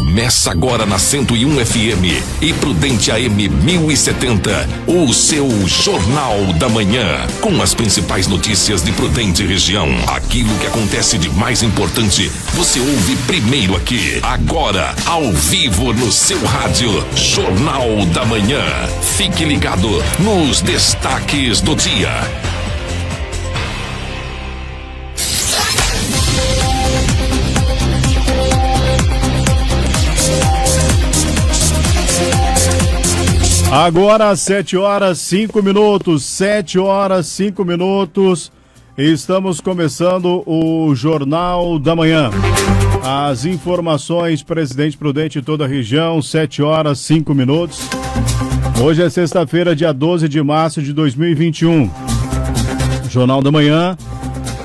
Começa agora na 101 FM e Prudente AM 1070, o seu Jornal da Manhã, com as principais notícias de Prudente região. Aquilo que acontece de mais importante, você ouve primeiro aqui, agora, ao vivo no seu rádio, Jornal da Manhã. Fique ligado nos destaques do dia. Agora às 7h05, 7h05, estamos começando o Jornal da Manhã. As informações, Presidente Prudente e toda a região, 7h05. Hoje é sexta-feira, dia 12 de março de 2021. Jornal da Manhã,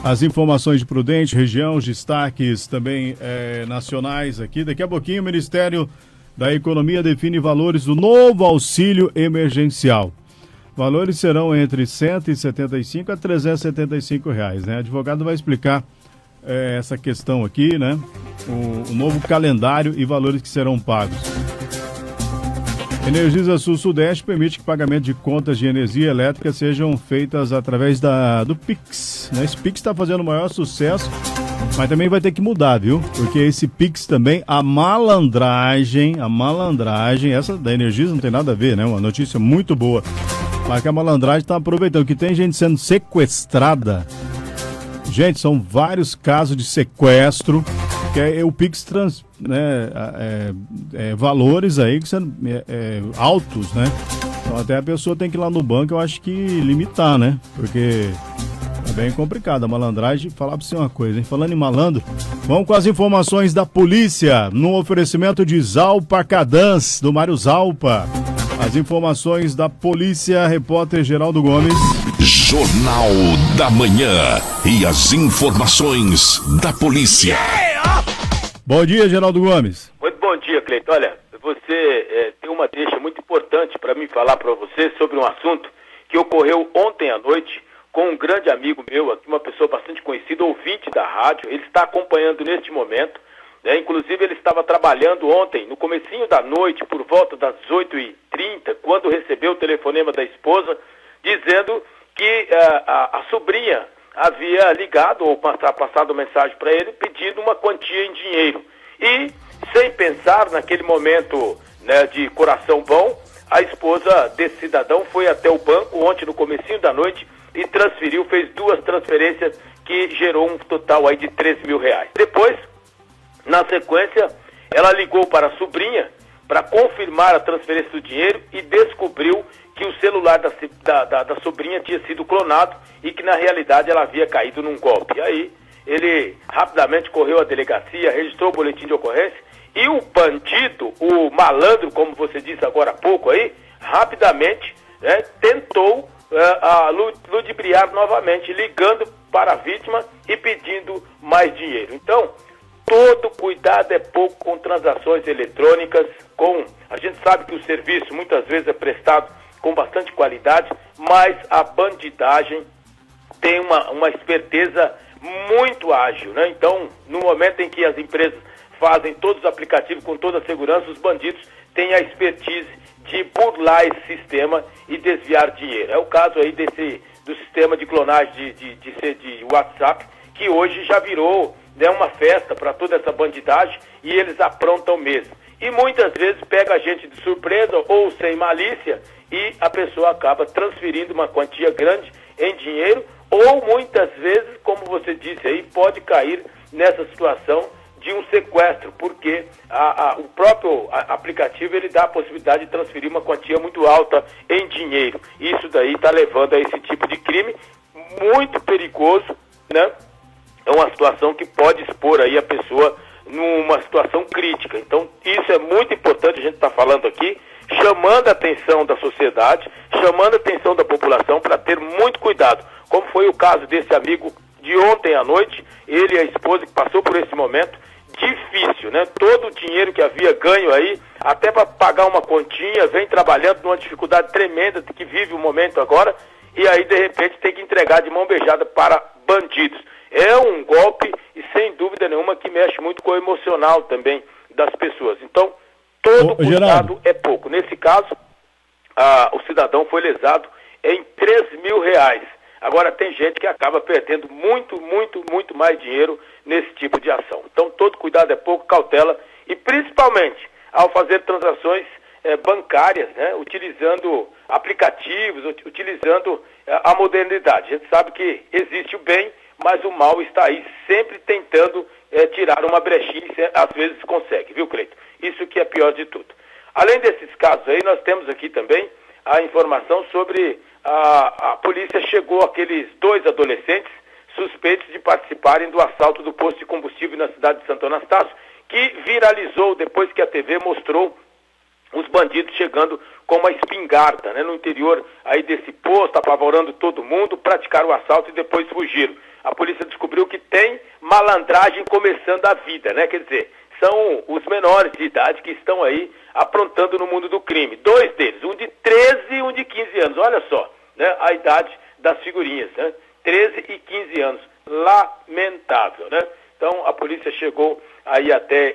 as informações de Prudente, região, os destaques também nacionais aqui. Daqui a pouquinho o Ministério da Economia define valores do novo auxílio emergencial. Valores serão entre R$ 175 a R$ 375, né? O advogado vai explicar essa questão aqui, né? O novo calendário e valores que serão pagos. Energisa Sul-Sudeste permite que pagamento de contas de energia elétrica sejam feitas através do Pix, né? Esse Pix está fazendo o maior sucesso, mas também vai ter que mudar, viu? Porque esse Pix também, a malandragem, essa da Energisa não tem nada a ver, né? Uma notícia muito boa. Mas que a malandragem está aproveitando, que tem gente sendo sequestrada. Gente, são vários casos de sequestro, que é o Pix valores aí que são altos, né? Então até a pessoa tem que ir lá no banco, eu acho que limitar, né? Porque é bem complicado a malandragem. Falar pra você uma coisa, hein? Falando em malandro, vamos com as informações da polícia, no oferecimento de Zalpa Cadans, do Mário Zalpa. As informações da polícia, repórter Geraldo Gomes. Jornal da Manhã e as informações da polícia. Bom dia, Geraldo Gomes. Muito bom dia, Cleiton. Olha, você tem uma deixa muito importante para mim falar para você sobre um assunto que ocorreu ontem à noite com um grande amigo meu, aqui, uma pessoa bastante conhecida, ouvinte da rádio. Ele está acompanhando neste momento, né? Inclusive ele estava trabalhando ontem, no comecinho da noite, por volta das 8h30, quando recebeu o telefonema da esposa, dizendo que a sobrinha havia ligado ou passado mensagem para ele pedindo uma quantia em dinheiro. E, sem pensar naquele momento, né, de coração bom, a esposa desse cidadão foi até o banco ontem no comecinho da noite e transferiu, fez 2 transferências que gerou um total aí de R$13 mil. Depois, na sequência, ela ligou para a sobrinha para confirmar a transferência do dinheiro e descobriu que o celular da sobrinha tinha sido clonado e que na realidade ela havia caído num golpe. E aí ele rapidamente correu à delegacia, registrou o boletim de ocorrência e o bandido, o malandro, como você disse agora há pouco aí, rapidamente tentou ludibriar novamente, ligando para a vítima e pedindo mais dinheiro. Então, todo cuidado é pouco com transações eletrônicas, a gente sabe que o serviço muitas vezes é prestado com bastante qualidade, mas a bandidagem tem uma esperteza muito ágil, né? Então, no momento em que as empresas fazem todos os aplicativos com toda a segurança, os bandidos têm a expertise de burlar esse sistema e desviar dinheiro. É o caso aí do sistema de clonagem de WhatsApp, que hoje já virou, né, uma festa para toda essa bandidagem e eles aprontam mesmo. E muitas vezes pega a gente de surpresa ou sem malícia e a pessoa acaba transferindo uma quantia grande em dinheiro ou muitas vezes, como você disse aí, pode cair nessa situação de um sequestro, porque o próprio aplicativo ele dá a possibilidade de transferir uma quantia muito alta em dinheiro. Isso daí está levando a esse tipo de crime muito perigoso, né? É uma situação que pode expor aí a pessoa numa situação crítica. Então, isso é muito importante, a gente está falando aqui, chamando a atenção da sociedade, chamando a atenção da população para ter muito cuidado, como foi o caso desse amigo de ontem à noite, ele e a esposa que passou por esse momento difícil, né? Todo o dinheiro que havia ganho aí, até para pagar uma continha, vem trabalhando numa dificuldade tremenda que vive o momento agora, e aí de repente tem que entregar de mão beijada para bandidos. É um golpe e sem dúvida nenhuma que mexe muito com o emocional também das pessoas. Então, todo cuidado é pouco. Nesse caso, o cidadão foi lesado em R$3.000. Agora, tem gente que acaba perdendo muito, muito, muito mais dinheiro nesse tipo de ação. Então, todo cuidado é pouco, cautela, e principalmente ao fazer transações bancárias, né, utilizando aplicativos, utilizando a modernidade. A gente sabe que existe o bem, mas o mal está aí sempre tentando tirar uma brechinha, e às vezes consegue, viu, Cleito? Isso que é pior de tudo. Além desses casos aí, nós temos aqui também a informação sobre a polícia chegou àqueles 2 adolescentes suspeitos de participarem do assalto do posto de combustível na cidade de Santo Anastácio, que viralizou depois que a TV mostrou os bandidos chegando com uma espingarda, né, no interior aí desse posto, apavorando todo mundo, praticaram o assalto e depois fugiram. A polícia descobriu que tem malandragem começando a vida, né? Quer dizer, são os menores de idade que estão aí aprontando no mundo do crime. 2 deles, um de 13 e um de 15 anos. Olha só, né, a idade das figurinhas, né? 13 e 15 anos. Lamentável, né? Então, a polícia chegou aí até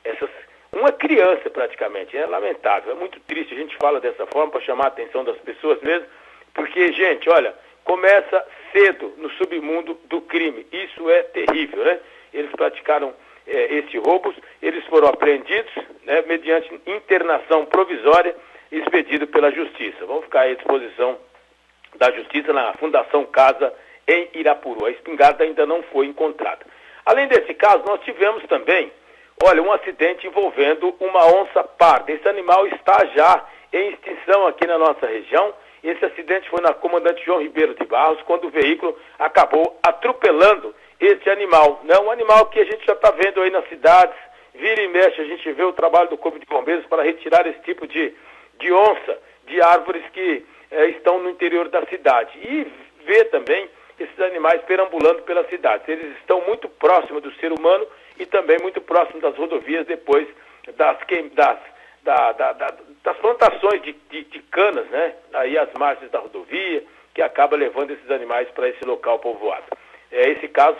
essas uma criança praticamente. É lamentável, é muito triste. A gente fala dessa forma para chamar a atenção das pessoas mesmo, porque, gente, olha, começa cedo no submundo do crime. Isso é terrível, né? Eles praticaram esses roubos, eles foram apreendidos, né, mediante internação provisória expedido pela Justiça. Vão ficar à disposição da Justiça na Fundação Casa em Irapuru. A espingarda ainda não foi encontrada. Além desse caso, nós tivemos também, olha, um acidente envolvendo uma onça parda. Esse animal está já em extinção aqui na nossa região. Esse acidente foi na Comandante João Ribeiro de Barros, quando o veículo acabou atropelando este animal, né? Um animal que a gente já está vendo aí nas cidades, vira e mexe, a gente vê o trabalho do Corpo de Bombeiros para retirar esse tipo de onça de árvores que estão no interior da cidade. E vê também esses animais perambulando pelas cidades. Eles estão muito próximos do ser humano e também muito próximos das rodovias depois das plantações de canas, né? Aí as margens da rodovia, que acaba levando esses animais para esse local povoado. Esse caso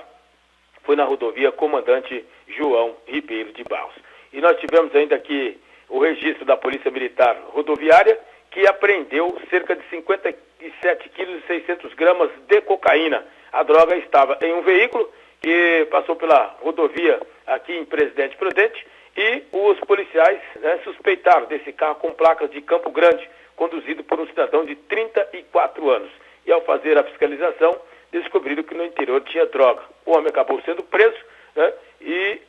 foi na rodovia Comandante João Ribeiro de Barros. E nós tivemos ainda aqui o registro da Polícia Militar Rodoviária, que apreendeu cerca de 57 quilos e 600 gramas de cocaína. A droga estava em um veículo que passou pela rodovia aqui em Presidente Prudente, e os policiais, né, suspeitaram desse carro com placas de Campo Grande, conduzido por um cidadão de 34 anos. E ao fazer a fiscalização, descobriram que no interior tinha droga. O homem acabou sendo preso, né, e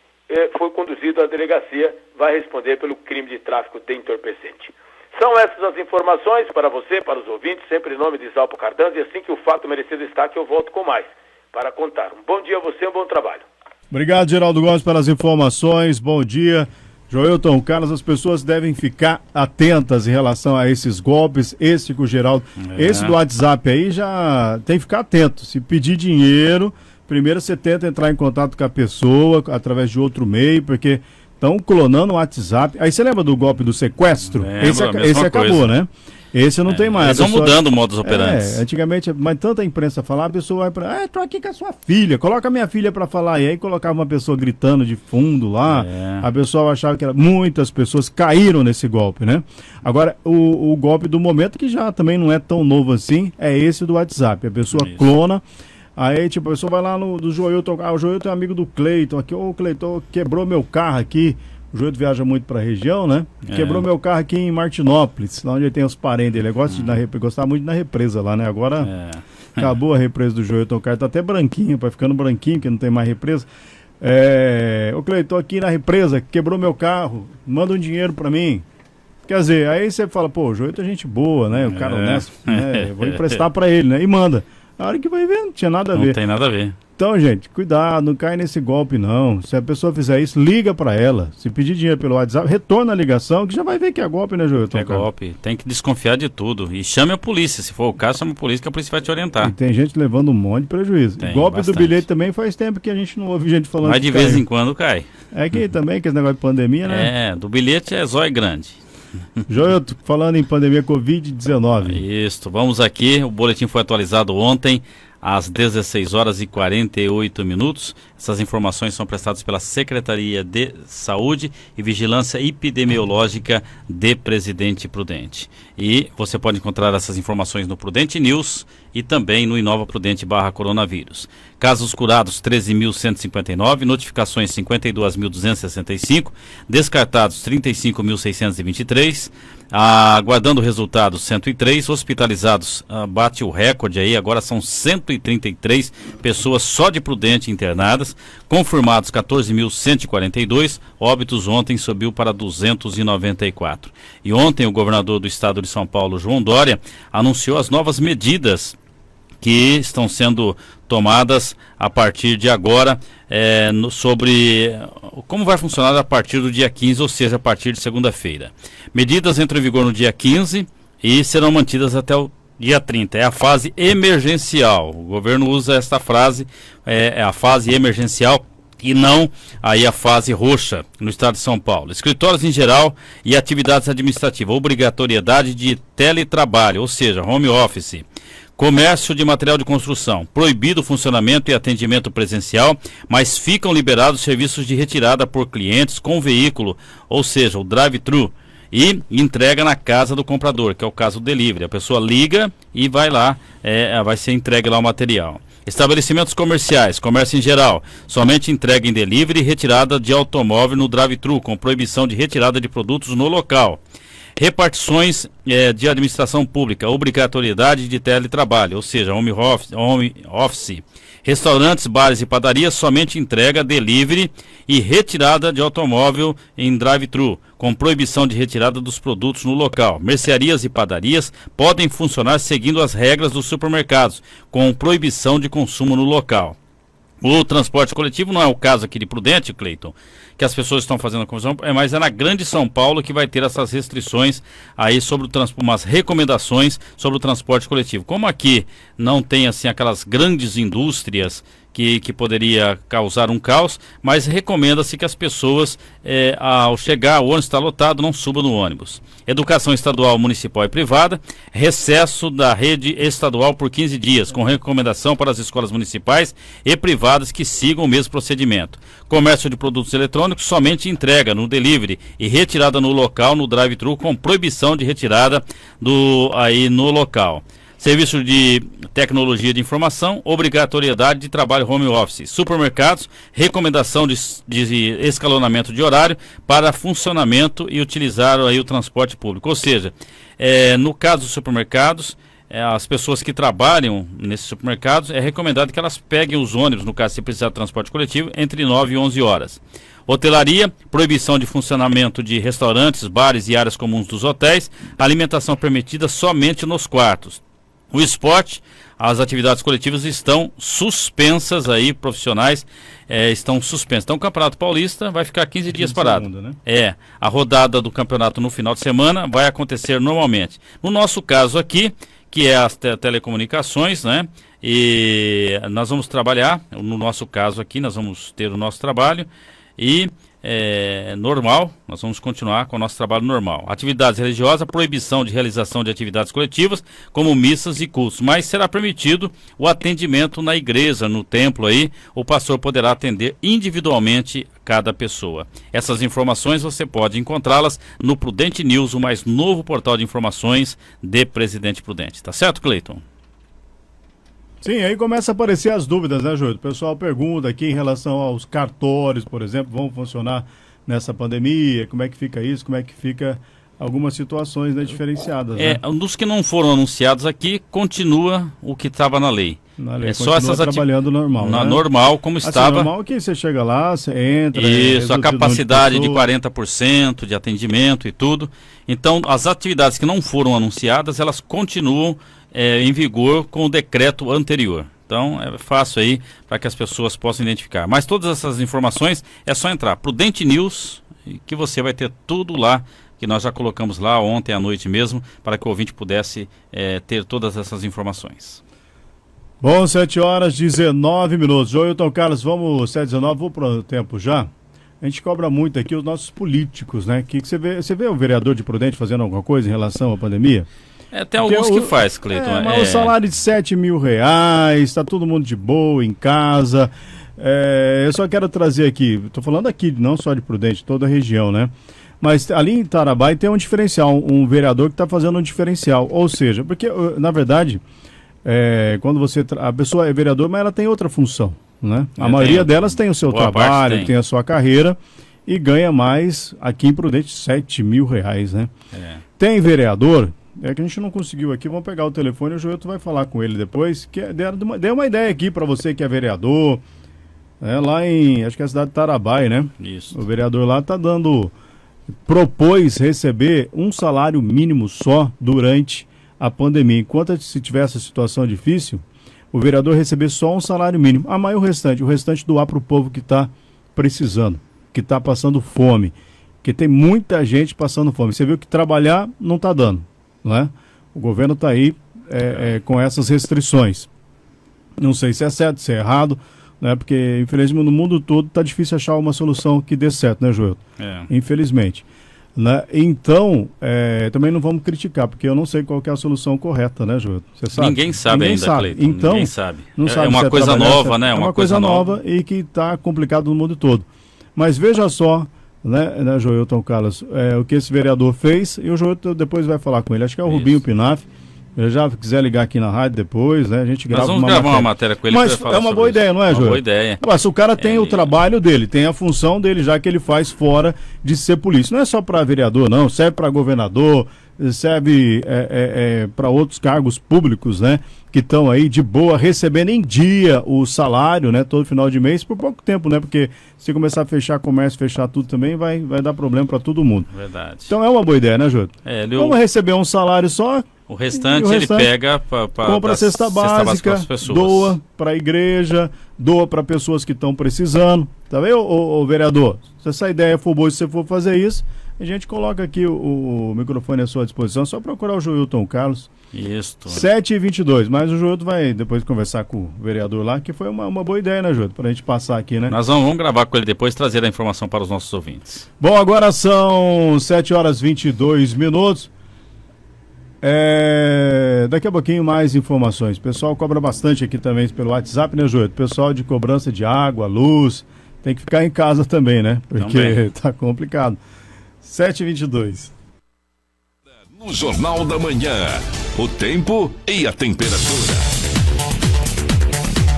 foi conduzido à delegacia, vai responder pelo crime de tráfico de entorpecente. São essas as informações para você, para os ouvintes, sempre em nome de Isalpo Cardanza, e assim que o fato merecer destaque, eu volto com mais para contar. Um bom dia a você, um bom trabalho. Obrigado, Geraldo Gomes, pelas informações. Bom dia. Joelton Carlos, as pessoas devem ficar atentas em relação a esses golpes. Esse com o Geraldo, esse do WhatsApp aí já tem que ficar atento. Se pedir dinheiro, primeiro você tenta entrar em contato com a pessoa através de outro meio, porque estão clonando o WhatsApp. Aí você lembra do golpe do sequestro? Esse acabou, né? Esse não tem mais. Eles vão mudando o modus operandi. Antigamente, mas tanta imprensa falava, a pessoa vai pra... tô aqui com a sua filha, coloca a minha filha pra falar. E aí colocava uma pessoa gritando de fundo lá, a pessoa achava que era... Muitas pessoas caíram nesse golpe, né? Agora, o golpe do momento, que já também não é tão novo assim, é esse do WhatsApp. A pessoa clona, aí tipo, a pessoa vai lá do Joelton, o Joelton é amigo do Cleiton, aqui, Cleiton quebrou meu carro aqui. O Joelton viaja muito pra região, né? Quebrou meu carro aqui em Martinópolis, lá onde tem os parentes dele. Ele gostava muito de ir na represa lá, né? Agora acabou a represa do Joelton Carlos, tá até branquinho, vai ficando branquinho, que não tem mais represa. Ô Cleiton, tô aqui na represa, quebrou meu carro, manda um dinheiro pra mim. Quer dizer, aí você fala, pô, o Joelton é gente boa, né? O cara honesto, né? Vou emprestar pra ele, né? E manda. A hora que vai ver, não tinha nada a ver. Não tem nada a ver. Então, gente, cuidado, não cai nesse golpe, não. Se a pessoa fizer isso, liga pra ela. Se pedir dinheiro pelo WhatsApp, retorna a ligação, que já vai ver que é golpe, né, Joelton? É golpe. Tem que desconfiar de tudo. E chame a polícia. Se for o caso, chame a polícia, que a polícia vai te orientar. E tem gente levando um monte de prejuízo. Tem, golpe bastante. Do bilhete também faz tempo que a gente não ouve gente falando. Mas de vez em quando cai. É que também, que esse negócio de pandemia, né? Do bilhete é zóio grande. Joelton, falando em pandemia Covid-19. Isso, vamos aqui. O boletim foi atualizado ontem. às 16 horas e 48 minutos. Essas informações são prestadas pela Secretaria de Saúde e Vigilância Epidemiológica de Presidente Prudente. E você pode encontrar essas informações no Prudente News e também no Inova Prudente /coronavírus. Casos curados 13.159, notificações 52.265, descartados 35.623, aguardando resultados 103, hospitalizados bate o recorde aí, agora são 133 pessoas só de Prudente internadas, confirmados 14.142, óbitos ontem subiu para 294. E ontem o governador do estado de São Paulo, João Dória, anunciou as novas medidas que estão sendo tomadas a partir de agora sobre como vai funcionar a partir do dia 15, ou seja, a partir de segunda-feira. Medidas entram em vigor no dia 15 e serão mantidas até o dia 30. É a fase emergencial. O governo usa esta frase, é a fase emergencial, e não aí a fase roxa no estado de São Paulo. Escritórios em geral e atividades administrativas, obrigatoriedade de teletrabalho, ou seja, home office. Comércio de material de construção, proibido o funcionamento e atendimento presencial, mas ficam liberados serviços de retirada por clientes com veículo, ou seja, o drive-thru, e entrega na casa do comprador, que é o caso do delivery. A pessoa liga e vai lá, vai ser entregue lá o material. Estabelecimentos comerciais, comércio em geral, somente entrega em delivery e retirada de automóvel no drive-thru, com proibição de retirada de produtos no local. Repartições de administração pública, obrigatoriedade de teletrabalho, ou seja, home office. Restaurantes, bares e padarias, somente entrega, delivery e retirada de automóvel em drive-thru, com proibição de retirada dos produtos no local. Mercearias e padarias podem funcionar seguindo as regras dos supermercados, com proibição de consumo no local. O transporte coletivo não é o caso aqui de Prudente, Cleiton, que as pessoas estão fazendo a confusão, mas é na Grande São Paulo que vai ter essas restrições aí sobre umas recomendações sobre o transporte coletivo. Como aqui não tem assim aquelas grandes indústrias que poderia causar um caos, mas recomenda-se que as pessoas, ao chegar, o ônibus está lotado, não subam no ônibus. Educação estadual, municipal e privada, recesso da rede estadual por 15 dias, com recomendação para as escolas municipais e privadas que sigam o mesmo procedimento. Comércio de produtos eletrônicos, somente entrega no delivery e retirada no local, no drive-thru, com proibição de retirada aí no local. Serviço de tecnologia de informação, obrigatoriedade de trabalho home office. Supermercados, recomendação de escalonamento de horário para funcionamento e utilizar aí o transporte público. Ou seja, no caso dos supermercados, as pessoas que trabalham nesses supermercados, é recomendado que elas peguem os ônibus, no caso se precisar de transporte coletivo, entre 9 e 11 horas. Hotelaria, proibição de funcionamento de restaurantes, bares e áreas comuns dos hotéis, alimentação permitida somente nos quartos. O esporte, as atividades coletivas estão suspensas aí, profissionais estão suspensas. Então o Campeonato Paulista vai ficar 15 dias parado. Segunda, né? A rodada do campeonato no final de semana vai acontecer normalmente. No nosso caso aqui, que é as telecomunicações, né? E nós vamos trabalhar, no nosso caso aqui, nós vamos ter o nosso trabalho e normal, nós vamos continuar com o nosso trabalho normal. Atividades religiosas, proibição de realização de atividades coletivas, como missas e cultos, mas será permitido o atendimento na igreja, no templo aí, o pastor poderá atender individualmente cada pessoa. Essas informações você pode encontrá-las no Prudente News, o mais novo portal de informações de Presidente Prudente. Tá certo, Cleiton? Sim, aí começa a aparecer as dúvidas, né, Júlio? O pessoal pergunta aqui em relação aos cartórios, por exemplo, vão funcionar nessa pandemia, como é que fica isso, como é que fica algumas situações, né, diferenciadas, né? Dos que não foram anunciados aqui, continua o que estava na lei. Na lei só essas trabalhando normal, né? Normal, como assim, estava. Normal que você chega lá, você entra... Isso, a capacidade de 40% de atendimento e tudo. Então, as atividades que não foram anunciadas, elas continuam em vigor com o decreto anterior. Então é fácil aí para que as pessoas possam identificar. Mas todas essas informações é só entrar Prudente News, que você vai ter tudo lá, que nós já colocamos lá ontem à noite mesmo, para que o ouvinte pudesse ter todas essas informações. Bom, 7h19. Joilton Carlos, vamos, 7h19, vou para o tempo já. A gente cobra muito aqui os nossos políticos, né? Que você vê o vereador de Prudente fazendo alguma coisa em relação à pandemia? Tem alguns que faz, Cleiton. Mas o salário de R$7.000, está todo mundo de boa, em casa. Eu só quero trazer aqui, estou falando aqui, não só de Prudente, toda a região, né? Mas ali em Tarabai tem um diferencial, um vereador que está fazendo um diferencial. Ou seja, porque, na verdade, quando a pessoa é vereador, mas ela tem outra função, né? A maioria delas tem o seu trabalho, tem a sua carreira e ganha mais, aqui em Prudente, R$7.000, né? Tem vereador, que a gente não conseguiu aqui, vamos pegar o telefone, o Joelto vai falar com ele depois, que deu uma ideia aqui para você que é vereador, lá em, acho que é a cidade de Tarabai, né? Isso. O vereador lá propôs receber um salário mínimo só durante a pandemia. Enquanto se tiver essa situação difícil, o vereador receber só um salário mínimo. Mas o restante doar para o povo que está precisando, que está passando fome, que tem muita gente passando fome. Você viu que trabalhar não está dando, não é? O governo está aí com essas restrições. Não sei se é certo, se é errado, né? Porque, infelizmente, no mundo todo está difícil achar uma solução que dê certo, né, Joel? Infelizmente. Né? Então, também não vamos criticar, porque eu não sei qual que é a solução correta, né, Joel? Você sabe? Ninguém sabe ainda, Cleiton. Então, ninguém sabe. Não sabe uma coisa nova, né? É uma coisa nova e que está complicado no mundo todo. Mas veja só, né, Joelton Carlos, o que esse vereador fez, e o Joelton depois vai falar com ele. Acho que é o Rubinho Pinaf. Ele já quiser ligar aqui na rádio depois, né? A gente grava uma matéria com ele. Mas é uma boa ideia, não é, Joel? Uma boa ideia. Mas o cara tem o trabalho dele, tem a função dele, já que ele faz fora de ser polícia. Não é só para vereador, não. Serve para governador, serve para outros cargos públicos, né? Que estão aí de boa, recebendo em dia o salário, né? Todo final de mês, por pouco tempo, né? Porque se começar a fechar comércio, fechar tudo também, vai dar problema para todo mundo. Verdade. Então é uma boa ideia, né, Joel? Vamos receber um salário só. O restante ele pega para compra cesta básica, doa para a igreja, doa para pessoas que estão precisando. Tá vendo, ô vereador? Se essa ideia for boa, se você for fazer isso, a gente coloca aqui o microfone à sua disposição, só procurar o Joelton Carlos. Isso. 7h22, mas o Joelton vai depois conversar com o vereador lá, que foi uma boa ideia, né, Joelton? Para a gente passar aqui, né? Nós vamos gravar com ele depois, trazer a informação para os nossos ouvintes. Bom, agora são 7h22. Daqui a pouquinho mais informações. O pessoal cobra bastante aqui também pelo WhatsApp, né, Joelton? Pessoal de cobrança de água, luz, tem que ficar em casa também, né? Porque tá complicado. 7h22. No Jornal da Manhã, o tempo e a temperatura.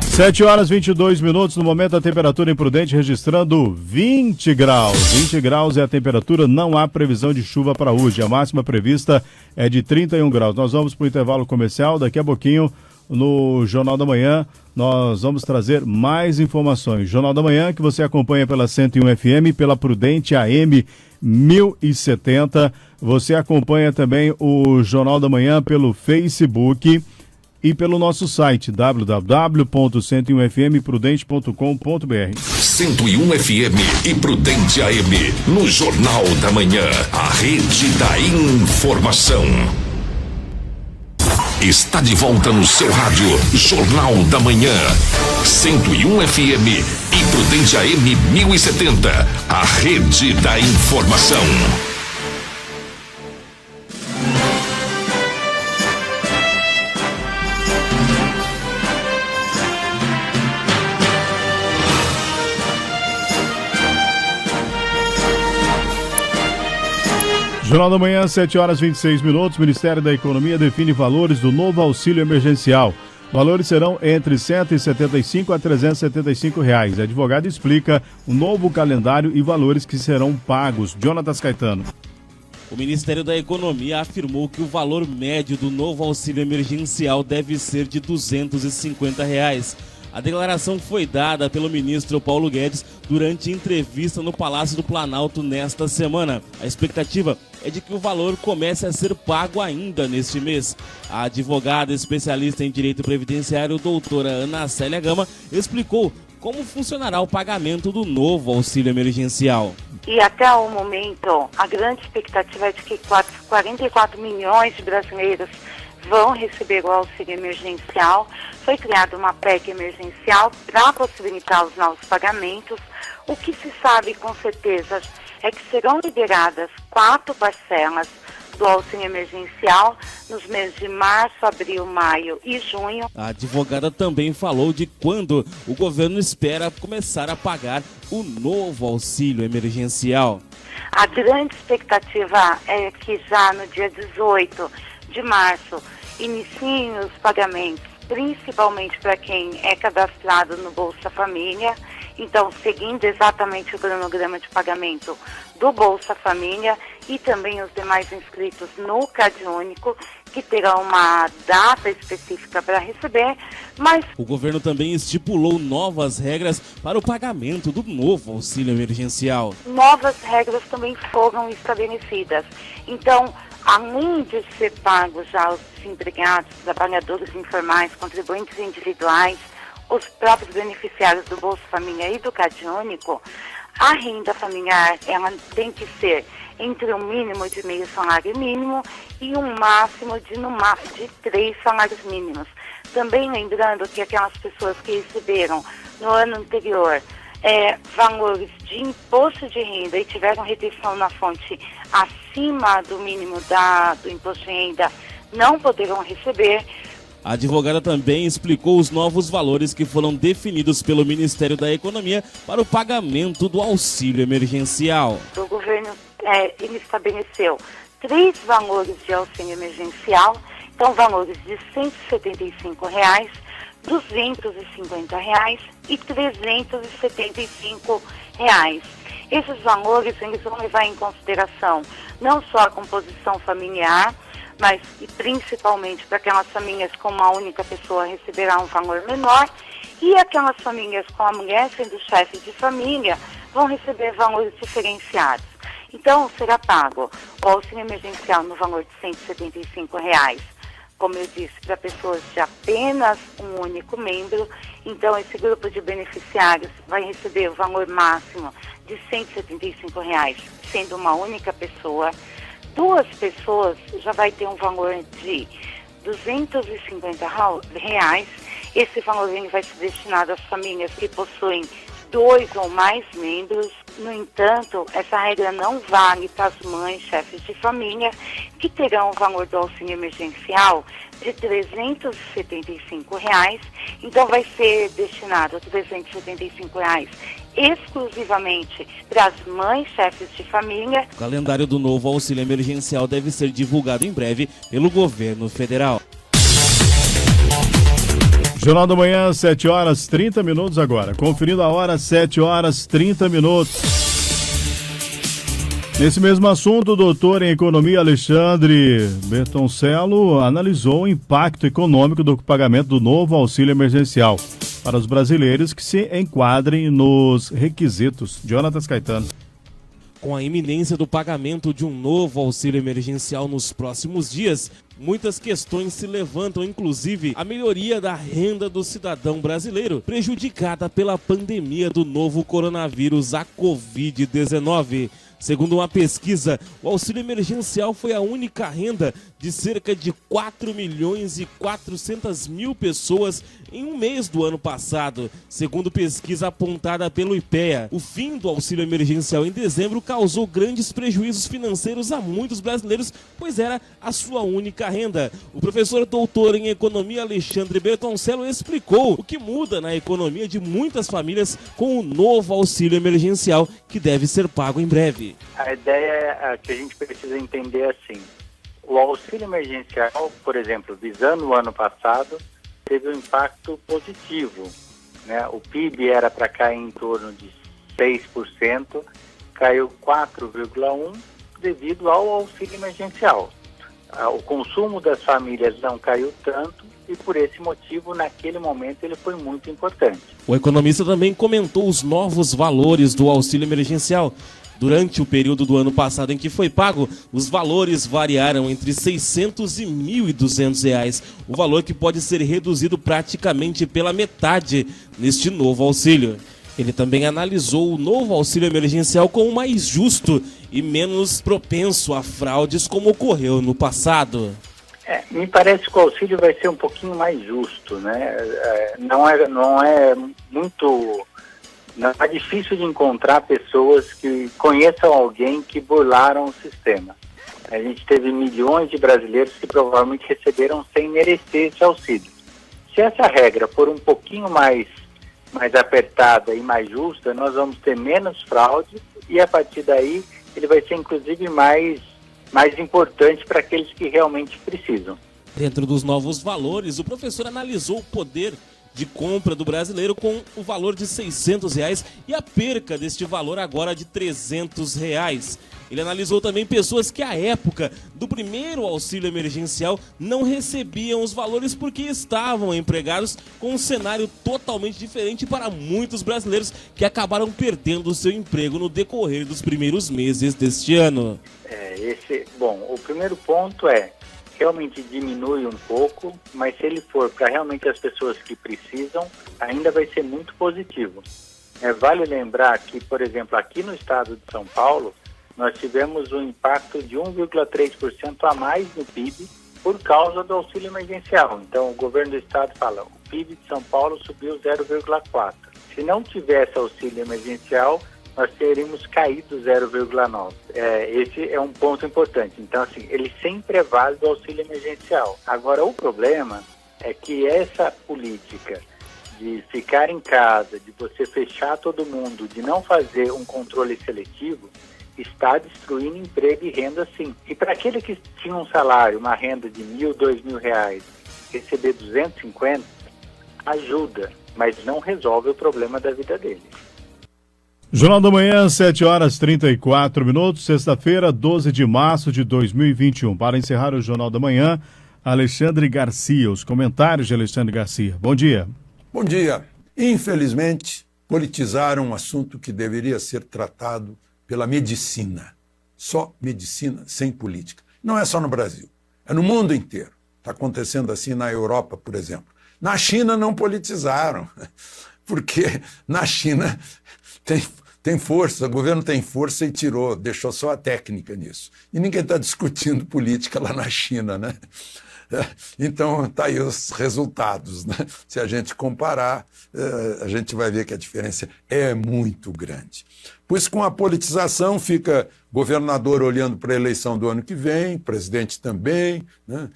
7h22, no momento a temperatura em Prudente registrando 20 graus. 20 graus é a temperatura, não há previsão de chuva para hoje. A máxima prevista é de 31 graus. Nós vamos para o intervalo comercial, daqui a pouquinho no Jornal da Manhã nós vamos trazer mais informações. Jornal da Manhã que você acompanha pela 101 FM, pela Prudente AM 1070. Você acompanha também o Jornal da Manhã pelo Facebook e pelo nosso site www.101fmprudente.com.br. 101 FM e Prudente AM no Jornal da Manhã, a rede da informação. Está de volta no seu rádio, Jornal da Manhã, 101 FM e Prudente AM 1070, a rede da informação. Jornal da Manhã, 7h26. Ministério da Economia define valores do novo auxílio emergencial. Valores serão entre R$ 175 a R$ 375. Advogado explica o novo calendário e valores que serão pagos. Jonatas Caetano. O Ministério da Economia afirmou que o valor médio do novo auxílio emergencial deve ser de R$ 250. A declaração foi dada pelo ministro Paulo Guedes durante entrevista no Palácio do Planalto nesta semana. A expectativa é de que o valor comece a ser pago ainda neste mês. A advogada especialista em direito previdenciário, doutora Ana Célia Gama, explicou como funcionará o pagamento do novo auxílio emergencial. E até o momento, a grande expectativa é de que 44 milhões de brasileiros vão receber o auxílio emergencial. Foi criada uma PEC emergencial para possibilitar os novos pagamentos. O que se sabe com certeza é que serão liberadas 4 parcelas do auxílio emergencial nos meses de março, abril, maio e junho. A advogada também falou de quando o governo espera começar a pagar o novo auxílio emergencial. A grande expectativa é que já no dia 18 de março iniciem os pagamentos, principalmente para quem é cadastrado no Bolsa Família. Então, seguindo exatamente o cronograma de pagamento do Bolsa Família e também os demais inscritos no CadÚnico, que terão uma data específica para receber, mas o governo também estipulou novas regras para o pagamento do novo auxílio emergencial. Novas regras também foram estabelecidas. Então, além de ser pago já os desempregados, trabalhadores informais, contribuintes individuais, os próprios beneficiários do Bolsa Família e do CadÚnico, a renda familiar ela tem que ser entre um mínimo de meio salário mínimo e um máximo de 3 salários mínimos. Também lembrando que aquelas pessoas que receberam no ano anterior valores de imposto de renda e tiveram retenção na fonte acima do mínimo do imposto de renda não poderão receber. A advogada também explicou os novos valores que foram definidos pelo Ministério da Economia para o pagamento do auxílio emergencial. O governo ele estabeleceu 3 valores de auxílio emergencial, então valores de R$ 175, R$ 250 e R$ 375. Esses valores eles vão levar em consideração não só a composição familiar, mas e principalmente para aquelas famílias com uma única pessoa receberá um valor menor, e aquelas famílias com a mulher sendo chefe de família vão receber valores diferenciados. Então, será pago o auxílio emergencial no valor de R$ 175, como eu disse, para pessoas de apenas um único membro. Então, esse grupo de beneficiários vai receber o valor máximo de R$ 175, sendo uma única pessoa. 2 pessoas já vai ter um valor de R$ 250. Esse valor vai ser destinado às famílias que possuem 2 ou mais membros. No entanto, essa regra não vale para as mães, chefes de família, que terão o valor do auxílio emergencial de R$ 375. Então, vai ser destinado a R$ 375 exclusivamente para as mães, chefes de família. O calendário do novo auxílio emergencial deve ser divulgado em breve pelo governo federal. Jornal da Manhã, 7h30 agora. Conferindo a hora, 7h30. Nesse mesmo assunto, o doutor em economia Alexandre Bertoncello analisou o impacto econômico do pagamento do novo auxílio emergencial para os brasileiros que se enquadrem nos requisitos. Jonatas Caetano. Com a iminência do pagamento de um novo auxílio emergencial nos próximos dias, muitas questões se levantam, inclusive a melhoria da renda do cidadão brasileiro, prejudicada pela pandemia do novo coronavírus, a Covid-19. Segundo uma pesquisa, o auxílio emergencial foi a única renda de cerca de 4.400.000 pessoas em um mês do ano passado, segundo pesquisa apontada pelo IPEA. O fim do auxílio emergencial em dezembro causou grandes prejuízos financeiros a muitos brasileiros, pois era a sua única renda. O professor doutor em economia Alexandre Bertoncello explicou o que muda na economia de muitas famílias com o novo auxílio emergencial, que deve ser pago em breve. A ideia que a gente precisa entender é assim: o auxílio emergencial, por exemplo, visando o ano passado, teve um impacto positivo, né? O PIB era para cair em torno de 6%, caiu 4,1% devido ao auxílio emergencial. O consumo das famílias não caiu tanto e, por esse motivo, naquele momento ele foi muito importante. O economista também comentou os novos valores do auxílio emergencial. Durante o período do ano passado em que foi pago, os valores variaram entre R$ 600 e R$ 1.200, o valor que pode ser reduzido praticamente pela metade neste novo auxílio. Ele também analisou o novo auxílio emergencial como mais justo e menos propenso a fraudes, como ocorreu no passado. Me parece que o auxílio vai ser um pouquinho mais justo, né? Não é difícil de encontrar pessoas que conheçam alguém que burlaram o sistema. A gente teve milhões de brasileiros que provavelmente receberam sem merecer esse auxílio. Se essa regra for um pouquinho mais apertada e mais justa, nós vamos ter menos fraude e a partir daí ele vai ser inclusive mais importante para aqueles que realmente precisam. Dentro dos novos valores, o professor analisou o poder de compra do brasileiro com o valor de R$600 e a perca deste valor agora de R$300. Ele analisou também pessoas que à época do primeiro auxílio emergencial não recebiam os valores porque estavam empregados, com um cenário totalmente diferente para muitos brasileiros que acabaram perdendo o seu emprego no decorrer dos primeiros meses deste ano. O primeiro ponto realmente diminui um pouco, mas se ele for para realmente as pessoas que precisam, ainda vai ser muito positivo. Vale lembrar que, por exemplo, aqui no estado de São Paulo, nós tivemos um impacto de 1,3% a mais no PIB por causa do auxílio emergencial. Então, o governo do estado fala, o PIB de São Paulo subiu 0,4%. Se não tivesse auxílio emergencial, nós teríamos caído 0,9%. Esse é um ponto importante. Então, assim, ele sempre é válido o auxílio emergencial. Agora, o problema é que essa política de ficar em casa, de você fechar todo mundo, de não fazer um controle seletivo, está destruindo emprego e renda, sim. E para aquele que tinha um salário, uma renda de R$1.000, R$2.000, receber 250, ajuda, mas não resolve o problema da vida dele. Jornal da Manhã, 7h34, sexta-feira, 12 de março de 2021. Para encerrar o Jornal da Manhã, Alexandre Garcia, os comentários de Alexandre Garcia. Bom dia. Bom dia. Infelizmente, politizaram um assunto que deveria ser tratado pela medicina. Só medicina, sem política. Não é só no Brasil, é no mundo inteiro. Está acontecendo assim na Europa, por exemplo. Na China não politizaram, porque na China tem força, o governo tem força e deixou só a técnica nisso. E ninguém está discutindo política lá na China, né? Então, tá aí os resultados, né? Se a gente comparar, a gente vai ver que a diferença é muito grande. Pois com a politização fica governador olhando para a eleição do ano que vem, presidente também, né?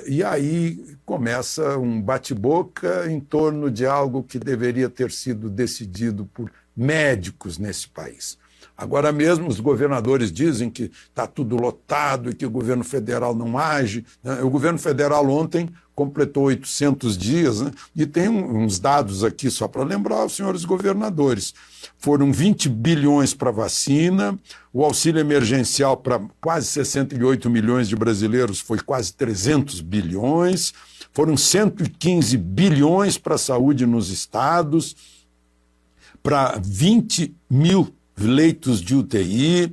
E aí começa um bate-boca em torno de algo que deveria ter sido decidido por médicos nesse país. Agora mesmo os governadores dizem que está tudo lotado e que o governo federal não age, né? O governo federal ontem completou 800 dias, né? E tem uns dados aqui só para lembrar os senhores governadores. Foram 20 bilhões para vacina, o auxílio emergencial para quase 68 milhões de brasileiros foi quase 300 bilhões, foram 115 bilhões para a saúde nos estados, para 20 mil leitos de UTI,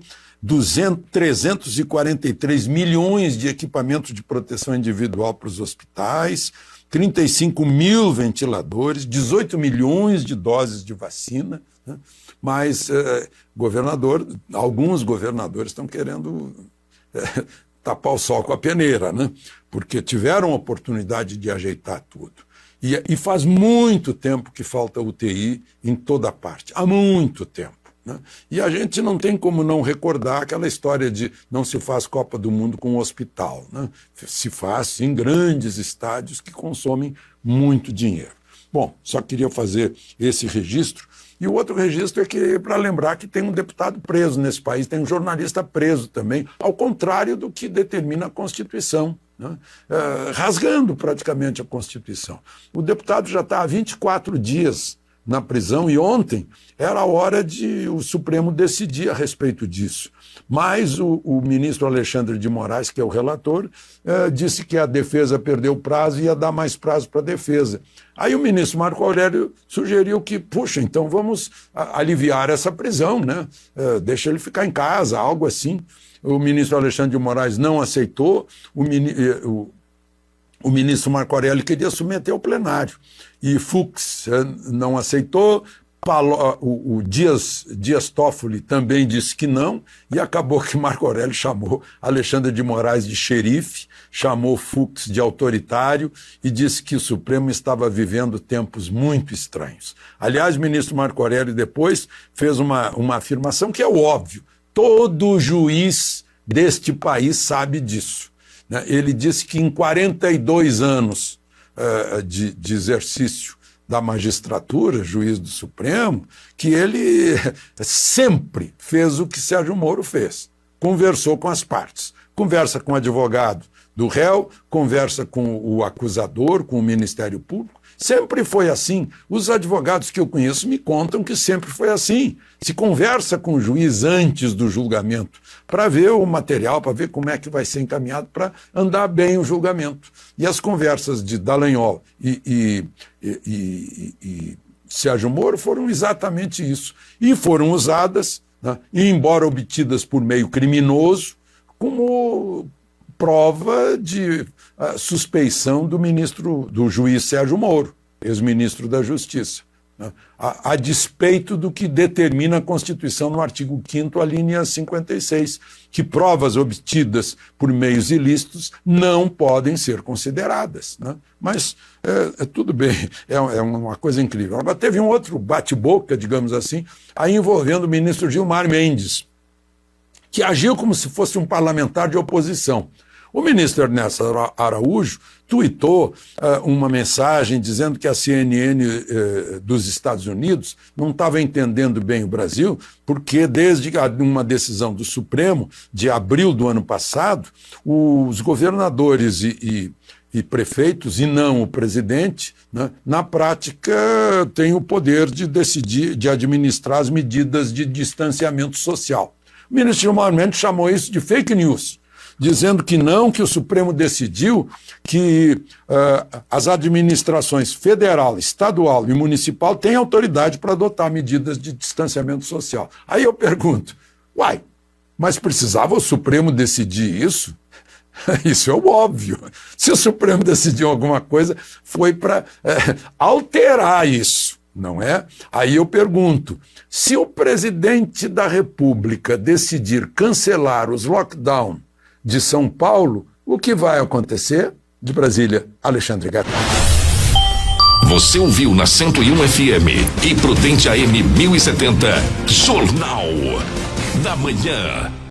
343 milhões de equipamentos de proteção individual para os hospitais, 35 mil ventiladores, 18 milhões de doses de vacina, né? Mas alguns governadores estão querendo tapar o sol com a peneira, né? Porque tiveram a oportunidade de ajeitar tudo. E faz muito tempo que falta UTI em toda parte, há muito tempo. Né? E a gente não tem como não recordar aquela história de não se faz Copa do Mundo com um hospital, né? Se faz em grandes estádios que consomem muito dinheiro. Bom, só queria fazer esse registro. E o outro registro é que para lembrar que tem um deputado preso nesse país, tem um jornalista preso também, ao contrário do que determina a Constituição, né? Rasgando praticamente a Constituição. O deputado já está há 24 dias na prisão e ontem era a hora de o Supremo decidir a respeito disso. Mas o ministro Alexandre de Moraes, que é o relator, disse que a defesa perdeu o prazo e ia dar mais prazo para a defesa. Aí o ministro Marco Aurélio sugeriu que, puxa, então vamos aliviar essa prisão, né? Deixa ele ficar em casa, algo assim. O ministro Alexandre de Moraes não aceitou, o ministro Marco Aurélio queria submeter ao plenário. E Fux não aceitou, o Dias Toffoli também disse que não, e acabou que Marco Aurélio chamou Alexandre de Moraes de xerife, chamou Fux de autoritário e disse que o Supremo estava vivendo tempos muito estranhos. Aliás, o ministro Marco Aurélio depois fez uma afirmação que é o óbvio: todo juiz deste país sabe disso. Ele disse que em 42 anos de exercício da magistratura, juiz do Supremo, que ele sempre fez o que Sérgio Moro fez. Conversou com as partes. Conversa com o advogado do réu, conversa com o acusador, com o Ministério Público. Sempre foi assim. Os advogados que eu conheço me contam que sempre foi assim. Se conversa com o juiz antes do julgamento para ver o material, para ver como é que vai ser encaminhado para andar bem o julgamento. E as conversas de Dallagnol e Sérgio Moro foram exatamente isso. E foram usadas, né, e embora obtidas por meio criminoso, como prova de suspeição do juiz Sérgio Moro, ex-ministro da Justiça, né, a despeito do que determina a Constituição no artigo 5º, a linha 56, que provas obtidas por meios ilícitos não podem ser consideradas. Né? Mas tudo bem, é uma coisa incrível. Agora, teve um outro bate-boca, digamos assim, aí envolvendo o ministro Gilmar Mendes, que agiu como se fosse um parlamentar de oposição. O ministro Ernesto Araújo tuitou uma mensagem dizendo que a CNN dos Estados Unidos não estava entendendo bem o Brasil, porque desde uma decisão do Supremo, de abril do ano passado, os governadores e prefeitos, e não o presidente, né, na prática têm o poder de decidir, de administrar as medidas de distanciamento social. O ministro Gilmar Mendes chamou isso de fake news, dizendo que não, que o Supremo decidiu que as administrações federal, estadual e municipal têm autoridade para adotar medidas de distanciamento social. Aí eu pergunto, mas precisava o Supremo decidir isso? Isso é o óbvio. Se o Supremo decidiu alguma coisa, foi para alterar isso, não é? Aí eu pergunto, se o presidente da República decidir cancelar os lockdowns de São Paulo, o que vai acontecer? De Brasília, Alexandre Gato. Você ouviu na 101 FM e Prudente AM 1070, Jornal da Manhã.